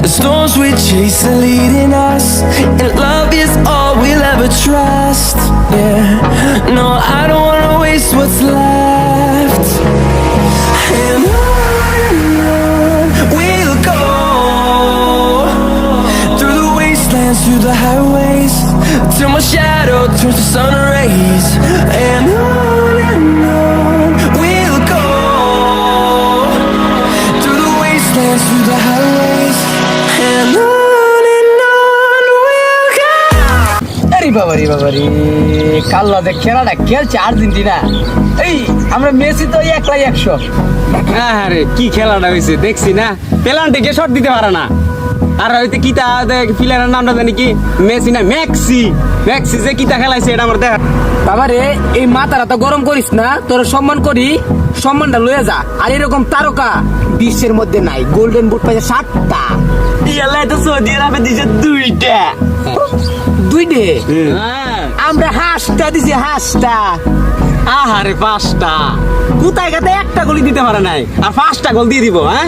The storms we chase are leading us, and love is all we'll ever trust. Yeah, no, I don't wanna waste what's left. And on we'll go, through the wastelands, through the highways, till my shadow turns to sun rays. And on we'll go, through the wastelands, through the highways, and on we'll go. আরে বাবারি কাল্লা দেখ খেলাটা খেলছে Argentina. এই আমরা Messi তো একলাই 100। আরে কি খেলাটা হয়েছে দেখছি না, পেনাল্টিকে শট দিতে পারে না। আর হয়তো কিতা প্লেয়ারের নামটা জানি কি, মেসি না মেক্সি যে কিতা খেলাইছে এটা আমার দেখা। বাবা রে, এই মাথাটা তো গরম করিস না, তোর সম্মান করি, সম্মানটা লয়ে যা। আর এরকম তারকা বিশ্বের মধ্যে নাই। গোল্ডেন বুট পাইছে 7টা, ইয়ালাই তো সৌদি আরবে দিছে 2টা। 2 আমরা হাঁসটা দিছি, হাঁসটা। আহারে 5টা, কোথায় গাতে একটা গোল দিতে পারে নাই, আর 5টা গোল দিয়ে দিব। হ্যাঁ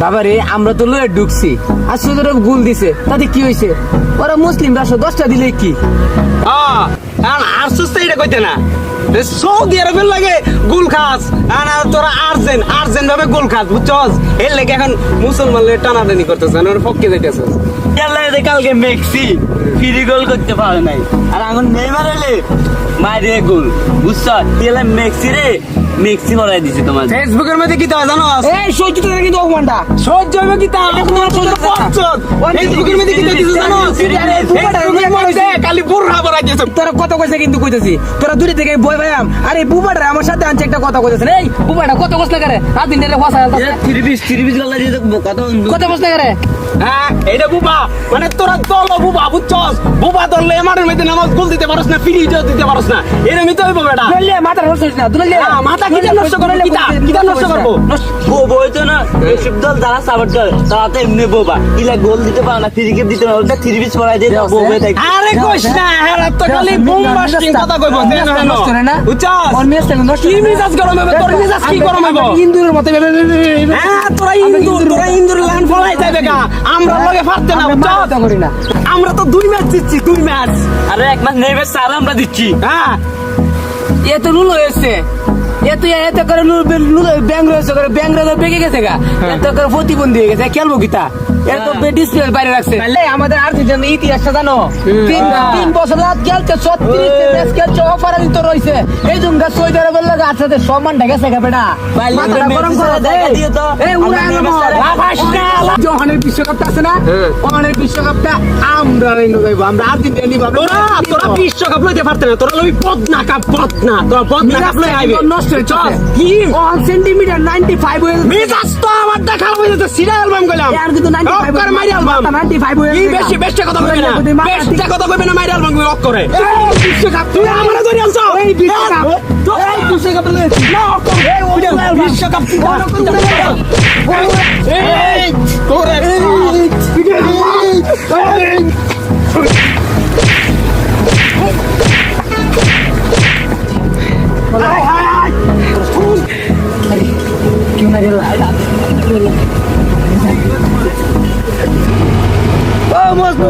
বাবা রে, আমরা তো লয়ে ঢুকছি, আর শুধু গোল দিছে, তাতে কি হয়েছে? ওরা মুসলিম রাষ্ট্র, 10টা দিলে কি? আর সুস্থ এটা কইতে না, সৌদি আরবের লাগে গোল খাস, আর তোরা আর্জেন্ট ভাবে গোল খাস, বুঝছস? এর লেগে এখন মুসলমান টানাটানি করতেছে, ওর পক্ষে যাইতেছে। কালকে মেক্সি ফ্রি গোল করতে পারে নাই, আর এখন নেইমার এলে মাইরে গোল, বুঝছ? মেক্সি রে মেক্সি বলাই দিছে তোমার। ফেসবুকের মধ্যে কি তা জানো? এই সহ্য তো কিন্তু অপমানটা সহ্য হবে কি তা? ফেসবুকের মধ্যে কি দিছে জানো? ফেসবুকের মধ্যে খালি বুড়া বড়া দিছে। তোরা কত কইছে কিন্তু কইতেছি, তোরা দূরে থেকে বই ভাইয়াম। আরে বুবাটা আমার সাথে আনছে একটা কথা কইতেছেন। এই বুবাটা কত কষ্ট করে রাত দিন রে ফাসা থ্রি পিস গলা দিয়ে কত কষ্ট করে। হ্যাঁ এইটা বুবা, মানে তোরা দল বুবা, বুঝছস? বুবা দললে মাঠের মধ্যে নামাজ গোল দিতে পারছ না, ফ্রি দিতে পারছ না, এরকমই তো হইব বেটা। দুললে মাথা নষ্ট না, দুললে মাথা কি নষ্ট করে, কিটা নষ্ট করবো? বইতো না এসব দল যারা সাপোর্ট করে তারা তো এমনি বোবা, ইলা গোল দিতে পারে না, ফ্রি কিক দিতে পারে না, থ্রি পিস পড়াই দিয়ে বউবে থাকে। আরে কইস না, হেরা তো খালি বোমবাস্টিং কথা কইব, দেন না বুঝছস? ওর মেসটা নষ্ট, কি মেজাজ গরম হবে তোর? মেজাজ কি গরম হবে? ইন্দুরের মতো হ্যাঁ তোরা ইন্দুর লাইন ফলাই যাবে গা, আমরা লগে পারতে না, বুঝছস? করি না আমরা তো 2 ম্যাচ দিচ্ছি, 2 ম্যাচ। আরে এক মাস নেবে স্যার আমরা দিচ্ছি। হ্যাঁ এ তো লুলো হয়েছে, এত করে ব্যাংক রয়েছে, ব্যাংক বেগে গেছে গা, এত করে প্রতিবন্ধী হয়ে গেছে, খেলবো গীতা এত ডিসপ্লে বাইরে রাখছে। আমাদের আর্জেন্টিনার ইতিহাসটা জানো? 3 বছর রাত খেলছে, 36 ম্যাচ খেলছে, অফার তো রয়েছে। এই জন্য সৌদি আরবের লাগে আসাতে সম্মান ঢেকেছে বেটা, মাথাটা গরম করে দেখা দিও তো। এই ওখানের বিশ্বকাপটা আছে না, ওখানের বিশ্বকাপটা আমরা যাইবো, আমরা আর্জেন্টিনা নিব। তোরা বিশ্বকাপ লইতে পারতে না, তোরা লই পদ্মা কাপ, পদ্মা তোরা পদ্মা কাপ লই আইবে। নষ্ট হচ্ছে কি 1 সেন্টিমিটার 95 হয়ে মেজাজ তো আমার দেখা হয়ে যেতে, সিরা অ্যালবাম কইলাম আর কিন্তু 95 মাইরা অ্যালবাম 95 হয়ে এই বেশি কথা কইবে না, বেশি কথা কইবে না, মাইরা অ্যালবাম লক করে। বিশ্বকাপ তুই আমরা ধরে আনছো, এই বিশ্বকাপ এই বিশ্বকাপ না এই বিশ্বকাপ কি এই তোরে क्यों ना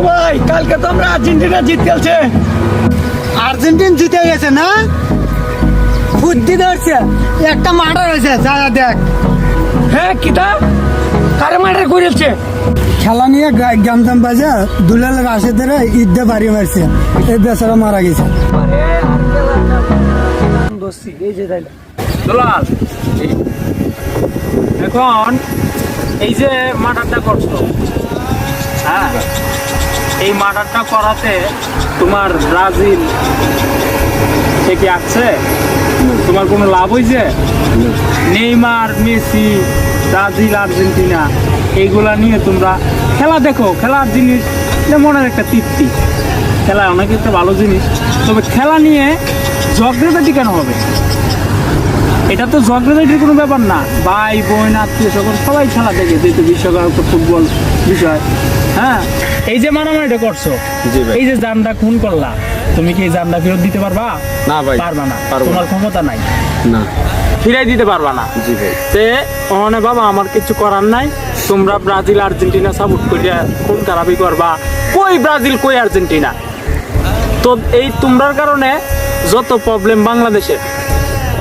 ভাই কালকে তো আমরা আর্জেন্টিনা জিত গেছে। আর্জেন্টিনা জিতে গেছে না, বুদ্ধি ধরছে, একটা মার্ডার হয়েছে, যা দেখ। হ্যাঁ কিটা কারে মার্ডার করেছে? খেলা নিয়ে গামদাম বাজা দুলাল রাশেদের ঈদে বাড়ি মারছে, এই বেচারা মারা গেছে। দুলাল, এখন এই যে মার্ডারটা করছো, হ্যাঁ এই মার্ডারটা করাতে তোমার ব্রাজিল থেকে আসছে, তোমার কোনো লাভ হয়েছে? নেইমার, মেসি, ব্রাজিল, আর্জেন্টিনা এইগুলা নিয়ে তোমরা খেলা দেখো, খেলার জিনিস মনের একটা তৃপ্তি, খেলা অনেক একটা ভালো জিনিস, তবে খেলা নিয়ে ঝগড়াঝাটি কেন হবে? এটা তো ঝগড়াঝাটির কোনো ব্যাপার না, ভাই বোন আত্মীয় স্বজন সবাই খেলা দেখে, যেহেতু বিশ্বকাপ ফুটবল বিষয়। হ্যাঁ এই যে মারামারিটা করছো, এই যে জানটা খুন করলা, তুমি কি এই জানটা ফেরত দিতে পারবা? না ভাই, পারবা না, পারবো তোমার ক্ষমতা নাই, না ফিরাই দিতে পারবা না। জি ভাই। তে ওখানে বাবা আমার কিছু করার নাই, তোমরা ব্রাজিল আর্জেন্টিনা সাপোর্ট করিয়া কোন খারাপই করবা, কই ব্রাজিল কই আর্জেন্টিনা। তো এই তোমরার কারণে যত প্রবলেম বাংলাদেশে,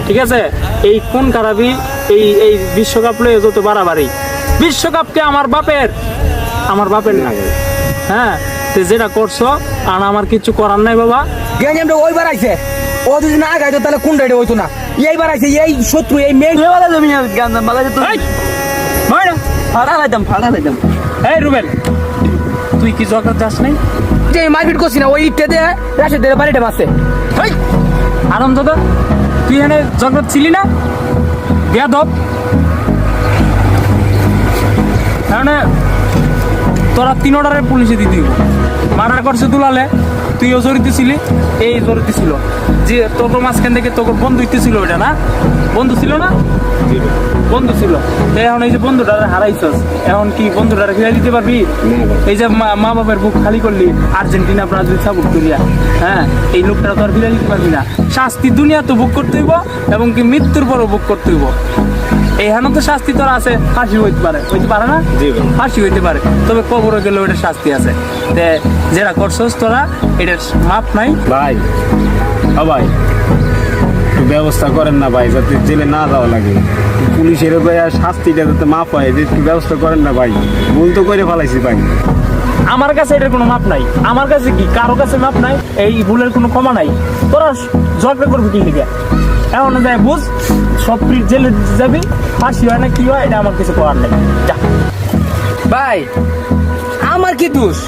ঠিক আছে, এই কোন খারাপই এই বিশ্বকাপ লয়ে যত বাড়াবাড়ি। বিশ্বকাপকে আমার বাপের না, হ্যাঁ। তো যেটা করছো আর আমার কিছু করার নাই বাবা। গেঞ্জামটা ওইবার আইছে, ও যদি না গাইতো তাহলে কোন রাইডে হইতো না। এইবার আইছে এই শত্রু, এই মেয়ে তুমি গান্দা বালা তো এই, ভয় না। ফাড়া লাইতাম এই রুবেল, তুই কি জগৎ যাস নাই? যে মারপিট করছি না, ওই ইটে দিয়ে রাশেদ দিয়ে বাড়িটা মারছে। এই আনন্দ দা, তুই এখানে জগৎ ছিলি না? বেয়াদব, মানে তোরা 3 অর্ডারে পুলিশে দিতে দিব। মার্ডার করছে দুলালে, তুইও জড়িত ছিলি, এই জড়িত ছিল যে তোর মাঝখান থেকে তোর বন্ধু ছিল, ওইটা না বন্ধু ছিল না? বন্ধু ছিল। তো এখন এই যে বন্ধুটারে হারাইছস, এখন কি বন্ধুটারে ফিরে দিতে পারবি? এই যে মা বাবার বুক খালি করলি আর্জেন্টিনা ব্রাজিল সাপোর্ট করিয়া, হ্যাঁ, এই লোকটা তো আর ফিরে দিতে পারবি না। শাস্তি দুনিয়া তো বুক করতে হইব, এবং কি মৃত্যুর পরও বুক করতে হইব। এইখানে তো শাস্তি তোর আছে, ফাঁসি হইতে পারে না? ফাঁসি হইতে পারে, তবে কবরে গেলে ওইটা শাস্তি আছে। তে যেটা করছস তোরা, এটার মাপ নাই ভাই। ভাই একটু ব্যবস্থা করেন না ভাই, যাতে জেলে না যাওয়া লাগে। পুলিশের শাস্তিটা যাতে মাপ হয়, একটু ব্যবস্থা করেন না ভাই। ভুল তো করে ফেলাইছি ভাই। আমার কাছে এটার কোনো মাপ নাই। আমার কাছে কি কারো কাছে মাপ নাই? এই ভুলের কোনো ক্ষমা নাই। তোরা ঝগড়া করবি কি লিখে? এখন যায় বুঝ, সব জেলে যাবি, ফাঁসি হয় না কি হয়, এটা আমার কিছু করার নেই। যা ভাই, আমার কি দোষ?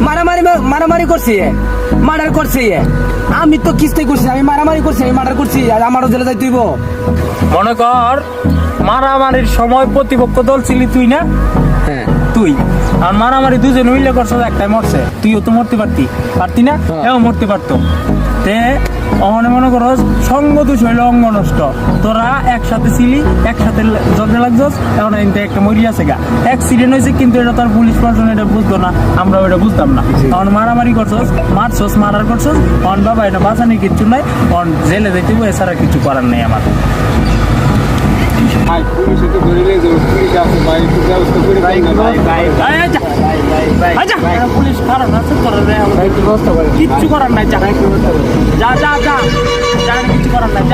মারামারি করছি, মার্ডার করছি। আমি তো কিস্তি করছি, আমি মারামারি করছি, আমি মার্ডার করছি, আর আমারও জেলে যাইতে হইব। মনে কর মারামারির সময় প্রতিপক্ষ দল ছিলি তুই না? হ্যাঁ, তুই আর মারামারি দুজন মিলে করছো, একটাই মরছে, তুইও তো মরতে পারতি না? এও মরতে পারতো। তে মনে করো সঙ্গ দোষ হইলো অঙ্গ নষ্ট। তোরা একসাথে ছিলি, একসাথে ঝগড়া লাগছস, এখন একটা মরি আছে গা, অ্যাক্সিডেন্ট হয়েছে, কিন্তু এটা তার পুলিশ প্রশাসন এটা বুঝতো না, আমরা ওটা বুঝতাম না। এখন মারামারি করছস, মার্ডার করছস, অন বাবা এটা বাঁচানি কিচ্ছু নাই, অন জেলে যাইতে হবে, এছাড়া কিছু করার নেই আমার। পুলিশ কারণ আছে, কিচ্ছু করার নাই, কিচ্ছু করার নাই,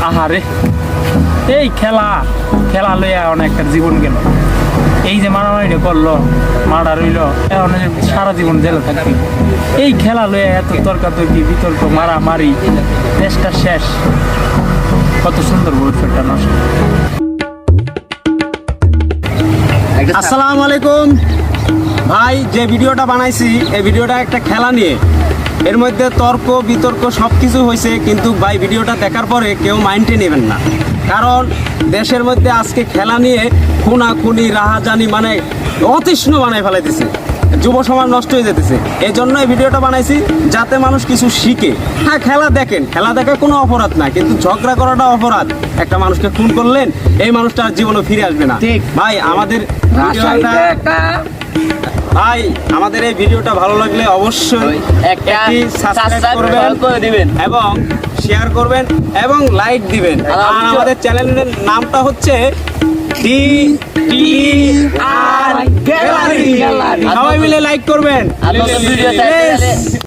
আহারে এই খেলা লইয়া অনেকটা জীবন গেল। এই যে মারামারিটা করলো, মার্ডার হইলো, এখন সারা জীবন জেলে থাকবি। এই খেলা লইয়া এত তর্কাতর্কি, বিতর্ক, মারামারি, দেশটা শেষ। কত সুন্দর ভবিষ্যৎটা নষ্ট। আসসালামু আলাইকুম ভাই। যে ভিডিওটা বানাইছি, এই ভিডিওটা একটা খেলা নিয়ে, এর মধ্যে তর্ক বিতর্ক সব কিছু হয়েছে, কিন্তু ভাই ভিডিওটা দেখার পরে কেউ মাইন্ডে নেবেন না, কারণ দেশের মধ্যে আজকে খেলা নিয়ে খুনাখুনি, রাহাজানি, মানে অতৃষ্ণ বানাই ফেলাইতেছে, যুব সমাজ নষ্ট হয়ে যেতেছে। এই জন্য এই ভিডিওটা বানাইছি, যাতে মানুষ কিছু শিখে। হ্যাঁ, খেলা দেখেন, খেলা দেখা কোনো অপরাধ না, কিন্তু ঝগড়া করাটা অপরাধ। একটা মানুষকে খুন করলেন, এই মানুষটা আর জীবনে ফিরে আসবে না। ভাই আমাদের আমাদের এই ভিডিওটা ভালো লাগলে অবশ্যই একটি সাবস্ক্রাইব করে দিবেন, এবং শেয়ার করবেন, এবং লাইক দিবেন। আর আমাদের চ্যানেলের নামটা হচ্ছে DTR গ্যালারি। সবাই মিলে লাইক করবেন।